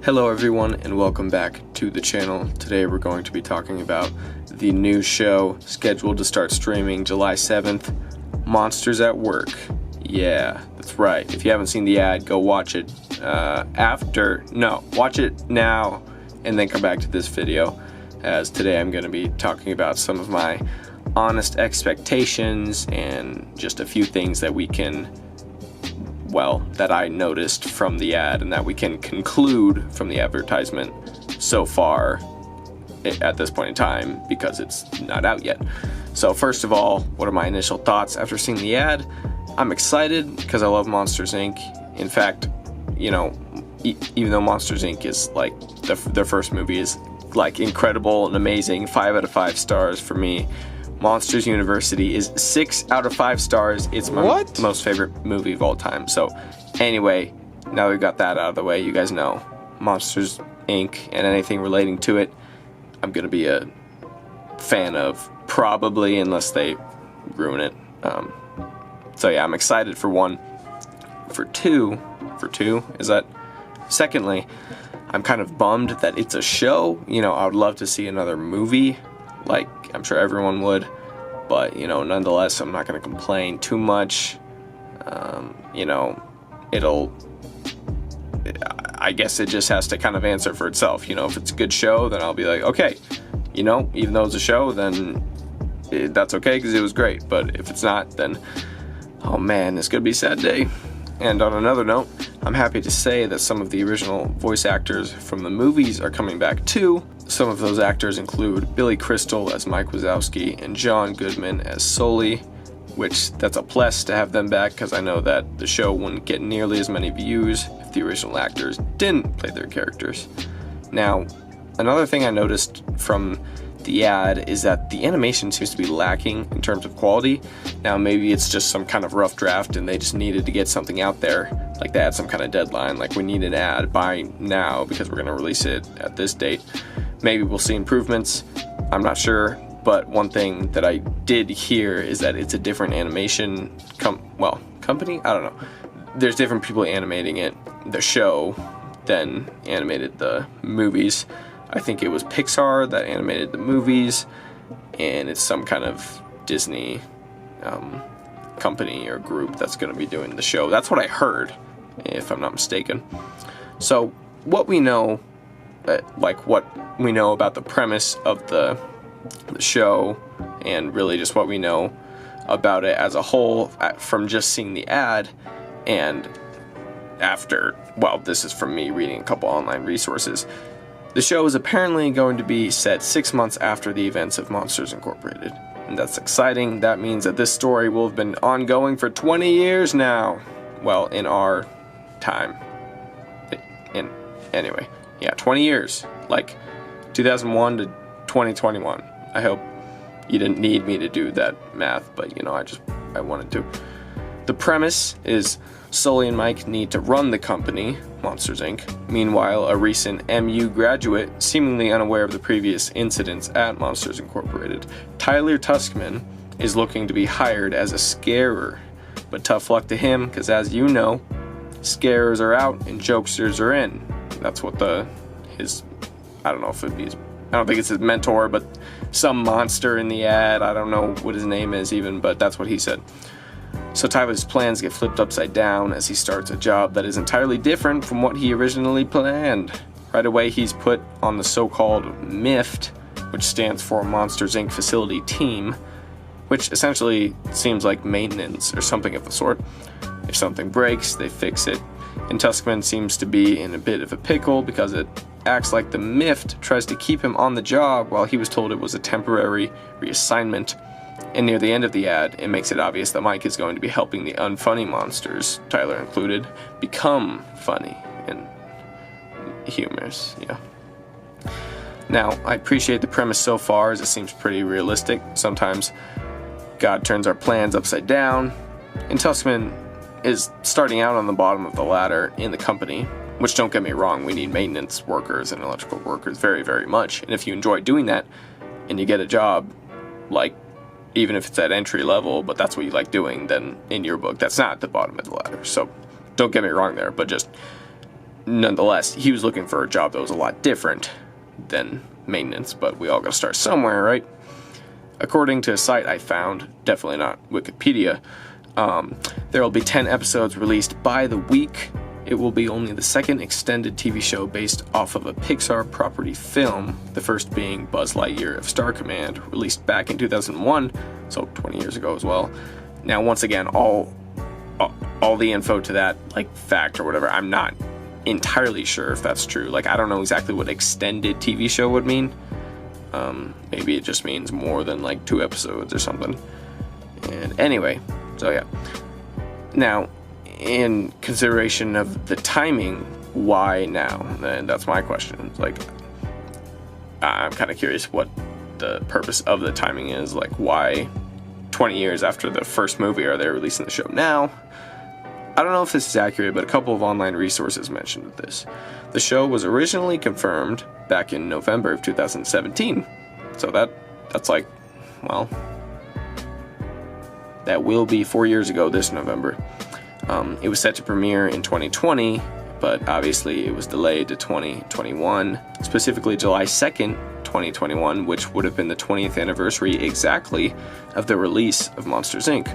Hello everyone and welcome back to the channel. Today we're going to be talking about the new show scheduled to start streaming July 7th, Monsters at Work. Yeah, that's right. If you haven't seen the ad, go watch it watch it now and then come back to this video, as today I'm going to be talking about some of my honest expectations and just a few things that that I noticed from the ad and that we can conclude from the advertisement so far at this point in time, because it's not out yet. So first of all, what are my initial thoughts after seeing the ad? I'm excited because I love Monsters Inc. In fact, you know, even though Monsters Inc. is like their first movie is like incredible and amazing, 5 out of 5 stars for me, Monsters University is 6 out of 5 stars. It's my most favorite movie of all time. So anyway, now we've got that out of the way, you guys know Monsters Inc. and anything relating to it, I'm going to be a fan of, probably, unless they ruin it. So yeah, I'm excited for one. For two, is that? Secondly, I'm kind of bummed that it's a show. You know, I would love to see another movie, like I'm sure everyone would, but you know, nonetheless, I'm not going to complain too much. You know, I guess it just has to kind of answer for itself. You know, if it's a good show, then I'll be like, okay, you know, even though it's a show, then that's okay because it was great. But if it's not, then oh man, it's gonna be a sad day. And on another note, I'm happy to say that some of the original voice actors from the movies are coming back too. Some of those actors include Billy Crystal as Mike Wazowski and John Goodman as Sully, which that's a plus to have them back, because I know that the show wouldn't get nearly as many views if the original actors didn't play their characters. Now, another thing I noticed from the ad is that the animation seems to be lacking in terms of quality. Now maybe it's just some kind of rough draft and they just needed to get something out there, like they had some kind of deadline, like we need an ad by now because we're going to release it at this date. Maybe we'll see improvements, I'm not sure, but one thing that I did hear is that it's a different animation company? I don't know. There's different people animating the show than animated the movies. I think it was Pixar that animated the movies, and it's some kind of Disney company or group that's going to be doing the show. That's what I heard, if I'm not mistaken. So what we know, what we know about the premise of the show, and really just what we know about it as a whole from just seeing the ad, and this is from me reading a couple online resources. The show is apparently going to be set 6 months after the events of Monsters Incorporated, and that's exciting. That means that this story will have been ongoing for 20 years now. Well, in our time. Anyway, yeah, 20 years, like 2001 to 2021. I hope you didn't need me to do that math, but you know, I wanted to. The premise is Sully and Mike need to run the company, Monsters Inc. Meanwhile, a recent MU graduate, seemingly unaware of the previous incidents at Monsters Incorporated, Tyler Tuskman, is looking to be hired as a scarer. But tough luck to him, because as you know, scarers are out and jokesters are in. That's what I don't think it's his mentor, but some monster in the ad, I don't know what his name is even, but that's what he said. So Tyler's plans get flipped upside down as he starts a job that is entirely different from what he originally planned. Right away, he's put on the so-called MIFT, which stands for Monsters Inc. Facility Team, which essentially seems like maintenance or something of the sort. If something breaks, they fix it. And Tuskman seems to be in a bit of a pickle because it acts like the MIFT tries to keep him on the job while he was told it was a temporary reassignment. And near the end of the ad, it makes it obvious that Mike is going to be helping the unfunny monsters, Tyler included, become funny and humorous. Yeah. Now, I appreciate the premise so far, as it seems pretty realistic. Sometimes God turns our plans upside down, and Tuskman is starting out on the bottom of the ladder in the company, which, don't get me wrong, we need maintenance workers and electrical workers very, very much. And if you enjoy doing that and you get a job, like, even if it's at entry level, but that's what you like doing, then in your book, that's not at the bottom of the ladder. So don't get me wrong there, but just nonetheless, he was looking for a job that was a lot different than maintenance, but we all got to start somewhere, right? According to a site I found, definitely not Wikipedia, there will be 10 episodes released by the week. It will be only the second extended TV show based off of a Pixar property film, the first being Buzz Lightyear of Star Command, released back in 2001, so 20 years ago as well. Now, once again, all the info to that, like, fact or whatever, I'm not entirely sure if that's true. Like, I don't know exactly what extended TV show would mean. Maybe it just means more than like 2 episodes or something. And anyway, so yeah. Now, in consideration of the timing, why now? And that's my question. It's like, I'm kind of curious what the purpose of the timing is. Like, why 20 years after the first movie are they releasing the show now? I don't know if this is accurate, but a couple of online resources mentioned this. The show was originally confirmed back in November of 2017. So that's like, well, that will be 4 years ago this November. It was set to premiere in 2020, but obviously it was delayed to 2021, specifically July 2nd, 2021, which would have been the 20th anniversary exactly of the release of Monsters, Inc.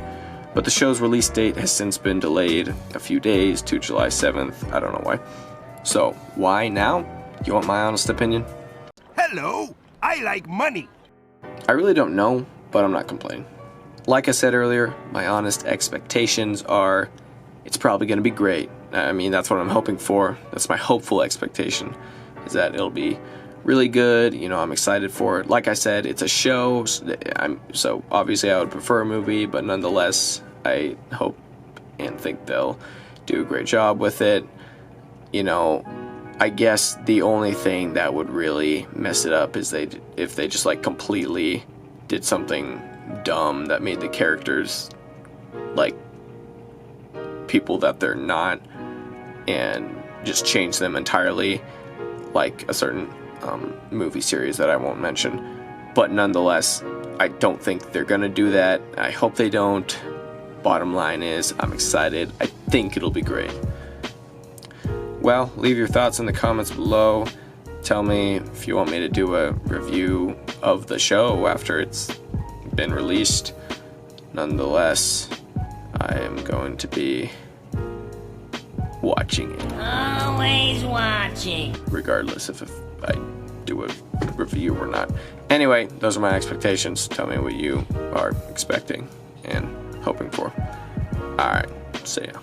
But the show's release date has since been delayed a few days to July 7th. I don't know why. So, why now? You want my honest opinion? Hello, I like money. I really don't know, but I'm not complaining. Like I said earlier, my honest expectations are it's probably going to be great. I mean, that's what I'm hoping for. That's my hopeful expectation, is that it'll be really good. You know, I'm excited for it. Like I said, it's a show, so obviously I would prefer a movie, but nonetheless, I hope and think they'll do a great job with it. You know, I guess the only thing that would really mess it up is if they just like completely did something dumb that made the characters like people that they're not, and just change them entirely, like a certain movie series that I won't mention. But nonetheless, I don't think they're gonna do that. I hope they don't. Bottom line is, I'm excited. I think it'll be great. Well, leave your thoughts in the comments below. Tell me if you want me to do a review of the show after it's been released. Nonetheless, I am going to be watching it. Always watching. Regardless if I do a review or not. Anyway, those are my expectations. Tell me what you are expecting and hoping for. Alright, see ya.